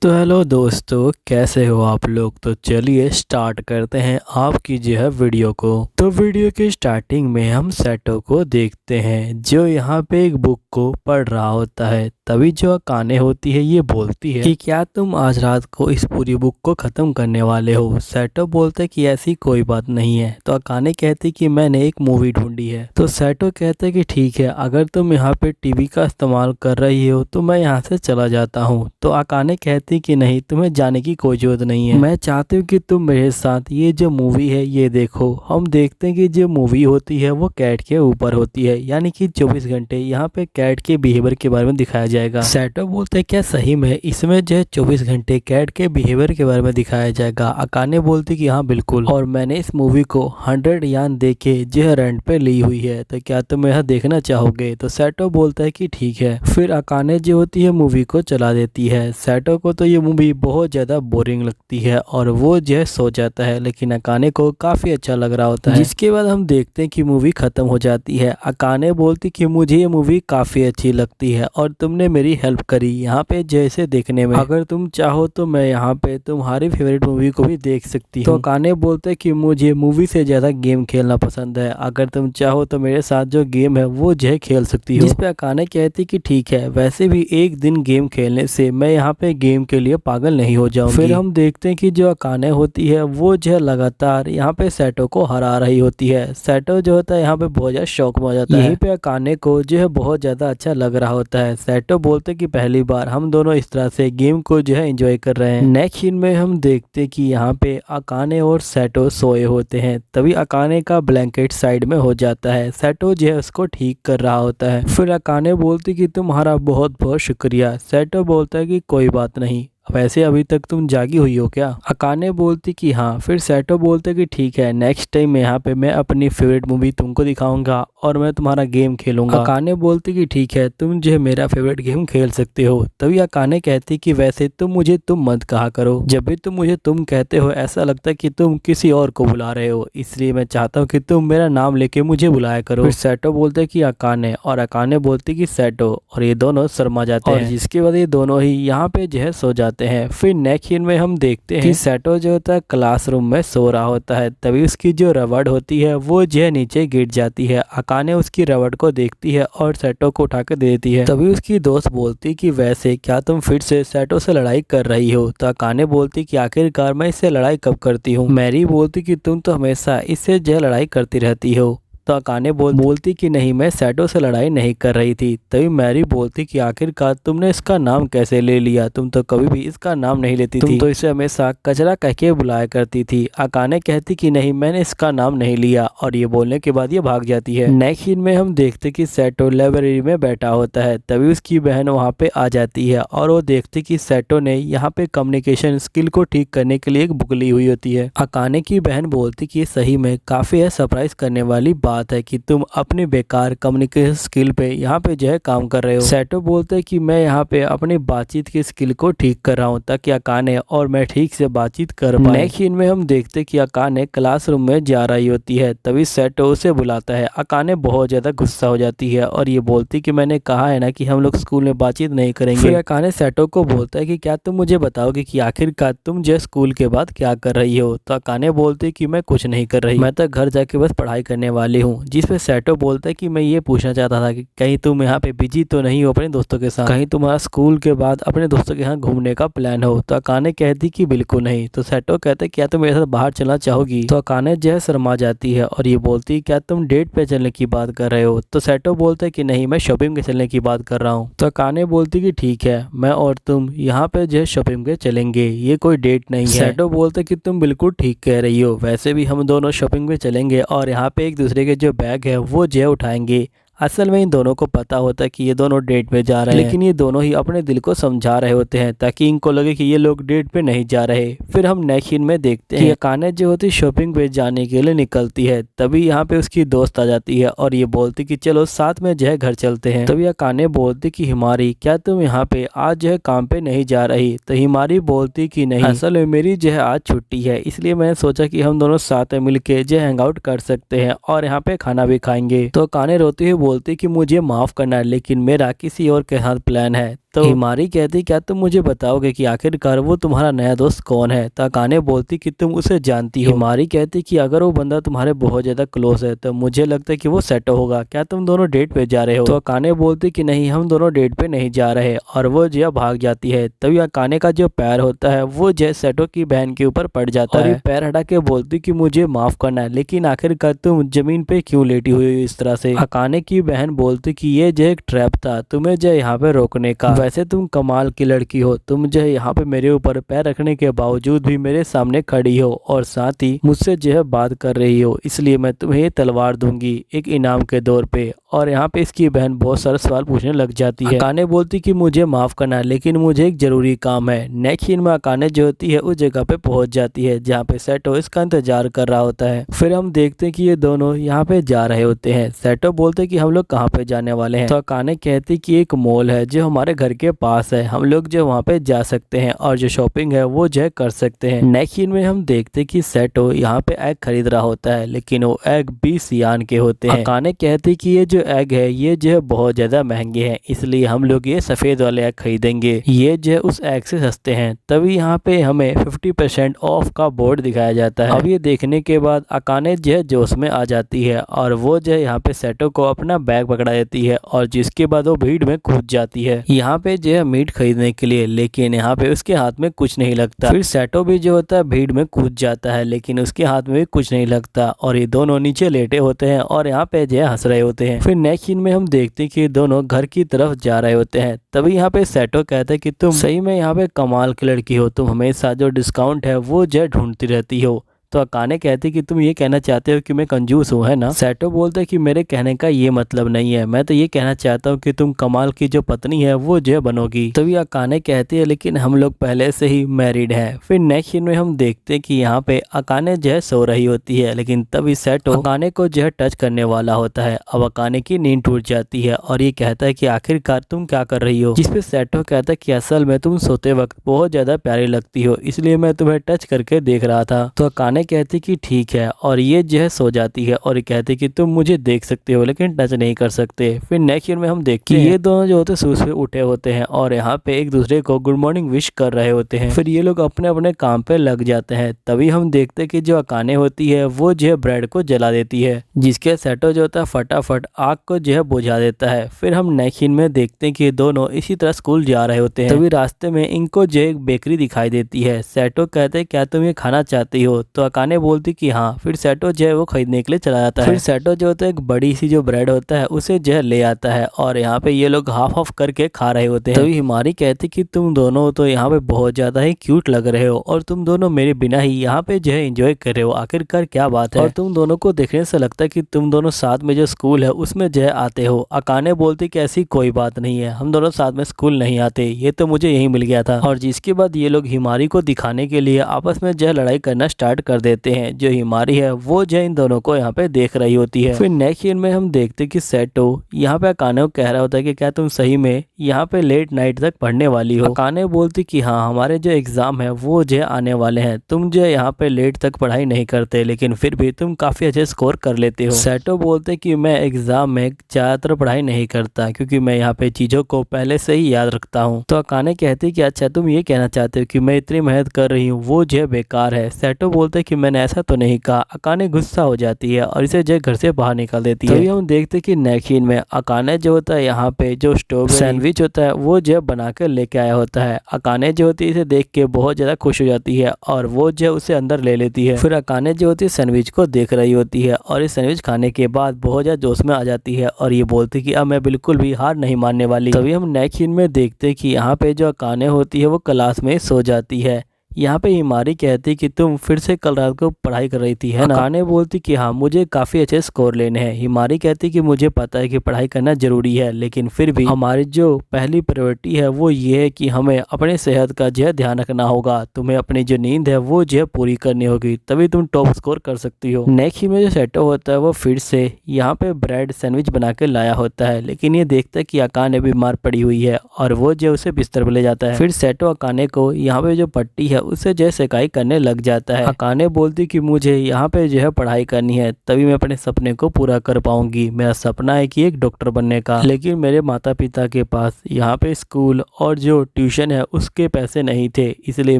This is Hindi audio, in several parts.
तो हेलो दोस्तों, कैसे हो आप लोग। तो चलिए स्टार्ट करते हैं आपकी जो है वीडियो को। तो वीडियो के स्टार्टिंग में हम सेटो को देखते हैं जो यहाँ पे एक बुक को पढ़ रहा होता है। तभी जो अकाने होती है ये बोलती है कि क्या तुम आज रात को इस पूरी बुक को ख़त्म करने वाले हो। सेटो बोलते कि ऐसी कोई बात नहीं है। तो अकाने कहती कि मैंने एक मूवी ढूंढी है। तो सेटो कहते कि ठीक है, अगर तुम यहाँ पे टीवी का इस्तेमाल कर रही हो तो मैं यहाँ से चला जाता हूँ। तो अकाने कहती कि नहीं, तुम्हें जाने की कोई जरूरत नहीं है। मैं चाहती हूँ कि तुम मेरे साथ ये जो मूवी है ये देखो। हम देखते हैं कि जो मूवी होती है वो कैट के ऊपर होती है, यानी कि 24 घंटे यहाँ पे कैट के बिहेवियर के बारे में दिखाया जाएगा। सेटो बोलते हैं क्या सही में इसमें जो है 24 घंटे कैट के बिहेवियर के बारे में दिखाया जाएगा। अकाने बोलती कि हाँ बिल्कुल, और मैंने इस मूवी को 100 यान दे के जो है रेंट पे ली हुई है। तो क्या तुम यह देखना चाहोगे। तो सेटो बोलता है कि ठीक है। फिर अकाने जो होती है मूवी को चला देती है। सेटो को तो ये मूवी बहुत ज्यादा बोरिंग लगती है और वो जो है सो जाता है, लेकिन अकाने को काफी अच्छा लग रहा होता है। जिसके बाद हम देखते हैं कि मूवी खत्म हो जाती है। अकाने बोलती कि मुझे ये मूवी काफी अच्छी लगती है और तुमने मेरी हेल्प करी यहाँ पे जैसे देखने में। अगर तुम चाहो तो मैं यहाँ पे तुम्हारी फेवरेट मूवी को भी देख सकती हूँ। तो अकाने बोलते कि मुझे मूवी से ज्यादा गेम खेलना पसंद है। अगर तुम चाहो तो मेरे साथ जो गेम है वो जो है खेल सकती हो। जिस पे अकाने कहती कि ठीक है, वैसे भी एक दिन गेम खेलने से मैं यहाँ पे गेम के लिए पागल नहीं हो जाऊंगी। फिर हम देखते हैं कि जो अकाने होती है वो जो है लगातार यहाँ पे सेटो को हरा रही होती है। सेटो जो होता है यहाँ पे बहुत ज्यादा शौक में हो जाता है। यहीं पे अकाने को जो है बहुत ज्यादा अच्छा लग रहा होता है। सेटो बोलते कि पहली बार हम दोनों इस तरह से गेम को जो है एंजॉय कर रहे हैं। नेक्स्ट सीन में हम देखते कि यहाँ पे अकाने और सेटो सोए होते हैं। तभी अकाने का ब्लैंकेट साइड में हो जाता है। सेटो जो है उसको ठीक कर रहा होता है। फिर अकाने बोलती कि तुम्हारा बहुत बहुत शुक्रिया। सेटो बोलता है कि कोई बात नहीं, वैसे अभी तक तुम जागी हुई हो क्या। अकाने बोलती कि हाँ। फिर सेटो बोलते कि ठीक है, नेक्स्ट टाइम यहाँ पे मैं अपनी फेवरेट मूवी तुमको दिखाऊंगा और मैं तुम्हारा गेम खेलूंगा। अकाने बोलती कि ठीक है, तुम जो है मेरा फेवरेट गेम खेल सकते हो। तभी अकाने कहती कि वैसे तुम मुझे तुम मत कहा करो। जब भी तुम मुझे तुम कहते हो ऐसा लगता है कि तुम किसी और को बुला रहे हो, इसलिए मैं चाहता हूँ कि तुम मेरा नाम लेके मुझे बुलाया करो। फिर सेटो बोलते कि अकाने, और अकाने बोलती कि सेटो, और ये दोनों शर्मा जाते हैं। जिसके बाद ये दोनों ही यहाँ पे जो है सो जाते हैं। फिर नेक्स्ट सीन में हम देखते हैं कि सेटो जो होता है क्लासरूम में सो रहा होता है। तभी उसकी जो रबड़ होती है वो जो है नीचे गिर जाती है। अकाने उसकी रबड़ को देखती है और सेटो को उठा कर दे देती है। तभी उसकी दोस्त बोलती कि वैसे क्या तुम फिर से सेटो से लड़ाई कर रही हो। तो अकाने बोलती कि आखिरकार मैं इससे लड़ाई कब करती हूँ। मैरी बोलती कि तुम तो हमेशा इससे जो लड़ाई करती रहती हो। तो अकाने बोलती कि नहीं, मैं सेटो से लड़ाई नहीं कर रही थी। तभी मैरी बोलती कि आखिरकार तुमने इसका नाम कैसे ले लिया, तुम तो कभी भी इसका नाम नहीं लेती थी, तुम तो इसे हमेशा कचरा कह के बुलाया करती थी। अकाने कहती कि नहीं, मैंने इसका नाम नहीं लिया, और ये बोलने के बाद ये भाग जाती है। नेक्स्ट सीन में हम देखते कि सेटो लाइब्रेरी में बैठा होता है। तभी उसकी बहन वहाँ पे आ जाती है और वो देखती कि सेटो ने यहाँ पे कम्युनिकेशन स्किल को ठीक करने के लिए एक बुक ली हुई होती है। अकाने की बहन बोलती कि सही में काफी है सरप्राइज करने वाली बात है कि तुम अपने बेकार कम्युनिकेशन स्किल पे यहाँ पे जो है काम कर रहे हो। सेटो बोलते हैं कि मैं यहाँ पे अपनी बातचीत की स्किल को ठीक कर रहा हूँ ताकि अकाने और मैं ठीक से बातचीत कर पाए। नेक्स्ट सीन में हम देखते कि अकाने क्लासरूम में जा रही होती है। तभी सेटो उसे बुलाता है। अकाने बहुत ज्यादा गुस्सा हो जाती है और ये बोलती कि मैंने कहा है ना कि हम लोग स्कूल में बातचीत नहीं करेंगे। फिर अकाने सेटो को बोलता है कि क्या तुम मुझे बताओगे कि आखिरकार तुम जो स्कूल के बाद क्या कर रही हो। तो अकाने बोलती कि मैं कुछ नहीं कर रही, मैं तो घर जाके बस पढ़ाई करने वाली हूँ। जिस पे सेटो बोलता है कि मैं ये पूछना चाहता था कि कहीं तुम यहाँ पे बिजी तो नहीं हो अपने दोस्तों के साथ, कहीं तुम्हारा स्कूल के बाद अपने दोस्तों के यहाँ घूमने का प्लान हो। तो अकाने कहती कि बिल्कुल नहीं। तो सेटो कहते क्या तुम मेरे साथ बाहर चलना चाहोगी। तो अकाने जो है शर्मा जाती है और ये बोलती क्या तुम डेट पे चलने की बात कर रहे हो। तो सेटो बोलता है कि नहीं, मैं शॉपिंग के चलने की बात कर रहा हूँ। तो अकाने बोलती कि ठीक है, मैं और तुम यहाँ पे जो है शॉपिंग के चलेंगे, ये कोई डेट नहीं है। सेटो बोलते कि तुम बिल्कुल ठीक कह रही हो, वैसे भी हम दोनों शॉपिंग पे चलेंगे और यहाँ पे एक दूसरे के जो बैग है वो जो है उठाएंगे। असल में इन दोनों को पता होता है कि ये दोनों डेट पे जा रहे हैं, लेकिन ये दोनों ही अपने दिल को समझा रहे होते हैं ताकि इनको लगे कि ये लोग डेट पे नहीं जा रहे। फिर हम नेक्स्ट सीन में देखते हैं कि अकाने जो होती शॉपिंग पे जाने के लिए निकलती है। तभी यहाँ पे उसकी दोस्त आ जाती है और ये बोलती कि चलो साथ में जो है घर चलते हैं। तभी अकाने बोलती कि हिमारी, क्या तुम यहाँ पे आज जो है काम पे नहीं जा रही। तो हिमारी बोलती कि नहीं, असल में मेरी जो है आज छुट्टी है, इसलिए मैंने सोचा कि हम दोनों साथ में मिलके जो हैंग आउट कर सकते हैं और यहाँ पे खाना भी खाएंगे। तो अकाने रोती हुई बोलती कि मुझे माफ करना, लेकिन मेरा किसी और के साथ प्लान है। तो हिमारी कहती क्या तुम मुझे बताओगे कि आखिरकार वो तुम्हारा नया दोस्त कौन है। तो अकाने बोलती कि तुम उसे जानती हो। हिमारी कहती कि अगर वो बंदा तुम्हारे बहुत ज्यादा क्लोज है तो मुझे लगता है कि वो सेटो होगा, क्या तुम दोनों डेट पे जा रहे हो। तो अकाने बोलती कि नहीं, हम दोनों डेट पे नहीं जा रहे, और वो जो भाग जाती है। तभी अकाने का जो पैर होता है वो जो सेटो की बहन के ऊपर पड़ जाता है। पैर हटा के बोलती कि मुझे माफ करना है, लेकिन आखिरकार तुम जमीन पे क्यों लेटी हुई हो इस तरह से। अकाने की बहन बोलती कि ये जो एक ट्रैप था तुम्हें जो यहाँ पे रोकने का, वैसे तुम कमाल की लड़की हो, तुम जो यहाँ पे मेरे ऊपर पैर रखने के बावजूद भी मेरे सामने खड़ी हो और साथ ही मुझसे जो है बात कर रही हो, इसलिए मैं तुम्हें ये तलवार दूंगी एक इनाम के तौर पे। और यहाँ पे इसकी बहन बहुत सारे सवाल पूछने लग जाती है। अकाने बोलती कि मुझे माफ करना है, लेकिन मुझे एक जरूरी काम है। नेक्स्ट सीन में अकाने जो होती है उस जगह पे पहुंच जाती है जहाँ पे सेटो इसका इंतजार कर रहा होता है। फिर हम देखते हैं कि ये दोनों यहाँ पे जा रहे होते हैं। सेटो बोलते कि हम लोग कहाँ पे जाने वाले हैं। तो अकाने कहती कि एक मॉल है जो हमारे घर के पास है, हम लोग जो वहाँ पे जा सकते हैं और जो शॉपिंग है वो जो कर सकते हैं। नेक्स्ट सीन में हम देखते कि सेटो यहाँ पे एग खरीद रहा होता है, लेकिन वो एग 20 यान के होते हैं। अकाने कहती कि ये जो एग है ये जो है बहुत ज्यादा महंगे हैं, इसलिए हम लोग ये सफेद वाले एग खरीदेंगे, ये जो है उस एग से सस्ते हैं। तभी यहाँ पे हमें 50% ऑफ का बोर्ड दिखाया जाता है। अब ये देखने के बाद अकाने जो है जोश में आ जाती है और वो जो है यहाँ पे सेटो को अपना बैग पकड़ा देती है और जिसके बाद वो भीड़ में कूद जाती है यहाँ पे जो है मीट खरीदने के लिए, लेकिन यहाँ पे उसके हाथ में कुछ नहीं लगता। फिर सेटो भी जो होता है भीड़ में कूद जाता है, लेकिन उसके हाथ में भी कुछ नहीं लगता और ये दोनों नीचे लेटे होते हैं और यहाँ पे जो है हंस रहे होते हैं। फिर नेक्स्ट सीन में हम देखते हैं कि दोनों घर की तरफ जा रहे होते हैं। तभी यहाँ पे सेटो कहता है कि तुम सही में यहाँ पे कमाल की लड़की हो, तुम हमेशा जो डिस्काउंट है वो जो ढूंढती रहती हो। तो अकाने कहती कि तुम ये कहना चाहते हो कि मैं कंजूस हूँ, है ना। सेटो बोलता है कि मेरे कहने का ये मतलब नहीं है, मैं तो ये कहना चाहता हूँ कि तुम कमाल की जो पत्नी है वो जो बनोगी। तभी अकाने कहती है लेकिन हम लोग पहले से ही मैरिड हैं। फिर नेक्स्ट सीन में हम देखते हैं कि यहाँ पे अकाने जो है सो रही होती है, लेकिन तभी सेटो अकाने को जो है टच करने वाला होता है। अब अकाने की नींद टूट जाती है और ये कहता है कि आखिरकार तुम क्या कर रही हो, जिसपे सेटो कहता है कि असल में तुम सोते वक्त बहुत ज्यादा प्यारी लगती हो, इसलिए मैं तुम्हें टच करके देख रहा था। तो अकाने कहती कि ठीक है और ये जो है सो जाती है और ये कहती कि तुम मुझे देख सकते हो लेकिन टच नहीं कर सकते। फिर नेक्स्ट सीन में हम देखते हैं ये दोनों जो होते सूज पे उठे होते हैं और यहाँ पे एक दूसरे को गुड मॉर्निंग विश कर रहे होते हैं। फिर ये लोग अपने अपने काम पे लग जाते हैं। तभी हम देखते हैं कि जो अकाने होती है वो जो है ब्रेड को जला देती है, जिसके सेटो जो होता है फटाफट आग को जो है बुझा देता है। फिर हम नेक्स्ट सीन में देखते हैं कि दोनों इसी तरह स्कूल जा रहे होते हैं। तभी रास्ते में इनको जो एक बेकरी दिखाई देती है। सेटो कहते हैं क्या तुम ये खाना चाहती हो, तो अकाने बोलती कि हाँ। फिर सेटो जो है वो खरीदने के लिए चला जाता है। फिर सेटो जो होता है एक बड़ी सी जो ब्रेड होता है उसे जो है ले आता है और यहाँ पे ये लोग हाफ हाफ करके खा रहे होते हैं। तभी हिमारी कहती कि तुम दोनों तो यहाँ पे बहुत ज्यादा ही क्यूट लग रहे हो और तुम दोनों मेरे बिना ही यहाँ पे जो है एंजॉय कर रहे हो, आखिरकार क्या बात है। और तुम दोनों को देखने से लगता है कि तुम दोनों साथ में जो स्कूल है उसमें जो है आते हो। अकाने बोलती कि ऐसी कोई बात नहीं है, हम दोनों साथ में स्कूल नहीं आते, ये तो मुझे यही मिल गया था। और जिसके बाद ये लोग हिमारी को दिखाने के लिए आपस में जो है लड़ाई करना स्टार्ट कर देते हैं। जो हिमारी है वो जो इन दोनों को यहाँ पे देख रही होती है। फिर नेक्स्ट सीन में हम देखते कि सेटो यहाँ पे अकाने को कह रहा होता है कि क्या तुम सही में यहाँ पे लेट नाइट तक पढ़ने वाली हो। अकाने बोलती कि हाँ, हमारे जो एग्जाम है वो जो आने वाले हैं, तुम जो यहाँ पे लेट तक पढ़ाई नहीं करते लेकिन फिर भी तुम काफी अच्छे स्कोर कर लेते हो। सेटो बोलते कि मैं एग्जाम में ज्यादातर पढ़ाई नहीं करता क्योंकि मैं यहाँ पे चीजों को पहले से ही याद रखता हूँ। तो अकाने कहती कि अच्छा तुम ये कहना चाहते हो कि मैं इतनी मेहनत कर रही हूँ वो जो बेकार है। सेटो बोलते कि मैंने ऐसा तो नहीं कहा। अकाने गुस्सा हो जाती है और इसे जो घर से बाहर निकाल देती है। तभी हम देखते कि नेक्स्ट सीन में अकाने जो होता है यहाँ पे जो स्ट्रॉबेरी सैंडविच होता है वो जो बना कर लेके आया होता है। अकाने जो होती है इसे देख के बहुत ज्यादा खुश हो जाती है और वो जो उसे अंदर ले लेती है। फिर अकाने जो होती है सैंडविच को देख रही होती है और इस सैंडविच खाने के बाद बहुत ज्यादा जोश में आ जाती है और ये बोलती कि अब मैं बिल्कुल भी हार नहीं मानने वाली। तभी हम नेक्स्ट सीन में देखते कि यहाँ पे जो अकाने होती है वो क्लास में सो जाती है। यहाँ पे हिमारी कहती कि तुम फिर से कल रात को पढ़ाई कर रही थी, है ना। अकाने बोलती कि हाँ, मुझे काफी अच्छे स्कोर लेने हैं। हिमारी कहती कि मुझे पता है कि पढ़ाई करना जरूरी है, लेकिन फिर भी हमारी जो पहली प्रायोरिटी है वो ये है कि हमें अपने सेहत का जो है ध्यान रखना होगा। तुम्हें अपनी जो नींद है वो जो है पूरी करनी होगी, तभी तुम टॉप स्कोर कर सकती हो। नेक्स्ट में जो सेटो होता है वो फिर से यहाँ पे ब्रेड सैंडविच बना के लाया होता है, लेकिन ये देखता है कि अकाने बीमार पड़ी हुई है और वो जो उसे बिस्तर पर ले जाता है। फिर सेटो अकाने को यहाँ पे जो पट्टी है उसे जो है शिकाई करने लग जाता है। अकाने बोलती कि मुझे यहाँ पे जो है पढ़ाई करनी है, तभी मैं अपने सपने को पूरा कर पाऊंगी। मेरा सपना है कि एक डॉक्टर बनने का, लेकिन मेरे माता पिता के पास यहाँ पे स्कूल और जो ट्यूशन है उसके पैसे नहीं थे, इसलिए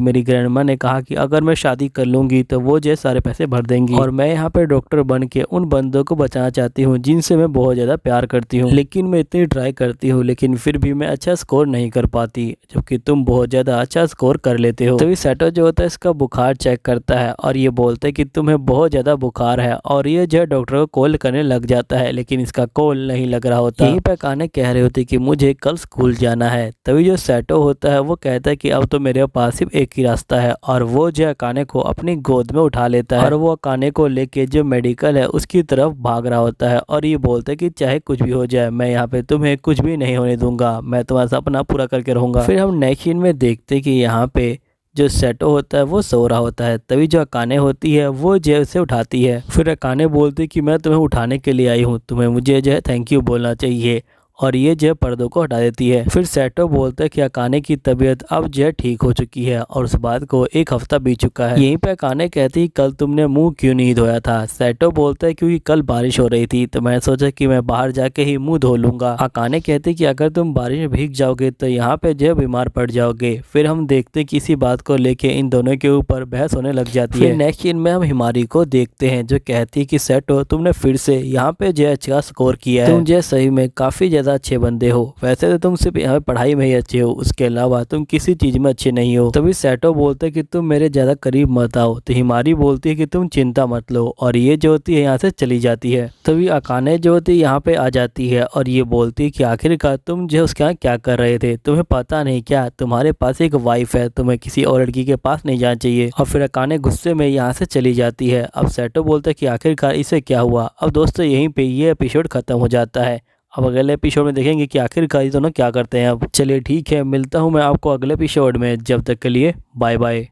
मेरी ग्रैंडमा ने कहा कि अगर मैं शादी कर लूंगी तो वो जो सारे पैसे भर देंगी और मैं यहाँ पे डॉक्टर बन के उन बंदों को बचाना चाहती हूँ जिनसे मैं बहुत ज्यादा प्यार करती हूँ। लेकिन मैं इतनी ट्राई करती हूँ लेकिन फिर भी मैं अच्छा स्कोर नहीं कर पाती, जबकि तुम बहुत ज्यादा अच्छा स्कोर कर लेते हो। तभी सेटो जो होता है इसका बुखार चेक करता है और ये बोलता है कि तुम्हें बहुत ज्यादा बुखार है, और ये जो डॉक्टर को कॉल करने लग जाता है, लेकिन इसका कॉल नहीं लग रहा होता। यहीं पे अकाने कह रहे होते कि मुझे कल स्कूल जाना है। तभी जो सेटो होता है वो कहता है कि अब तो मेरे पास सिर्फ एक ही रास्ता है, और वो जो अकाने को अपनी गोद में उठा लेता है और वो अकाने को लेके जो मेडिकल है उसकी तरफ भाग रहा होता है और ये बोलता है कि चाहे कुछ भी हो जाए मैं यहाँ पे तुम्हें कुछ भी नहीं होने दूंगा, मैं तुम्हारा सपना पूरा करके रहूंगा। फिर हम नेक्स्ट सीन में देखते कि यहाँ पे जो सेटो होता है वो सो रहा होता है। तभी जो अकाने होती है वो जो उसे उठाती है। फिर अकाने बोलती कि मैं तुम्हें उठाने के लिए आई हूँ, तुम्हें मुझे जो है थैंक यू बोलना चाहिए, और ये जो पर्दों को हटा देती है। फिर सेटो बोलता है कि अकाने की तबीयत अब जो है ठीक हो चुकी है और उस बात को एक हफ्ता बीत चुका है। यहीं पे अकाने कहती कल तुमने मुंह क्यों नहीं धोया था। सेटो बोलता है क्योंकि कल बारिश हो रही थी तो मैं सोचा कि मैं बाहर जाके ही मुंह धो लूंगा। अकाने कहती कि अगर तुम बारिश में भीग जाओगे तो यहाँ पे जो है बीमार पड़ जाओगे। फिर हम देखते कि इसी बात को लेके इन दोनों के ऊपर बहस होने लग जाती है। नेक्स्ट सीन में हम हिमारी को देखते हैं जो कहती है कि सेटो तुमने फिर से यहाँ पे जो अच्छा स्कोर किया है, तुम जो सही में काफी ज्यादा अच्छे बंदे हो। वैसे तो तुम सिर्फ यहाँ पढ़ाई में ही अच्छे हो, उसके अलावा तुम किसी चीज में अच्छे नहीं हो। तभी सेटो बोलते है कि तुम मेरे ज्यादा करीब मत आओ, तो हिमारी बोलती है कि तुम चिंता मत लो, और ये जो होती है यहाँ से चली जाती है। तभी अकाने जो होती है यहाँ पे आ जाती है और ये बोलती है कि आखिरकार तुम जो उसके यहाँ क्या कर रहे थे, तुम्हें पता नहीं क्या तुम्हारे पास एक वाइफ है, तुम्हें किसी और लड़की के पास नहीं जाना चाहिए। और फिर अकाने गुस्से में यहाँ से चली जाती है। अब सेटो बोलता है कि आखिरकार इसे क्या हुआ। अब दोस्तों यहीं पे ये एपिसोड खत्म हो जाता है। अब अगले एपिसोड में देखेंगे कि आखिरकार ये दोनों क्या करते हैं। अब चलिए ठीक है, मिलता हूँ मैं आपको अगले एपिसोड में। जब तक के लिए बाय बाय।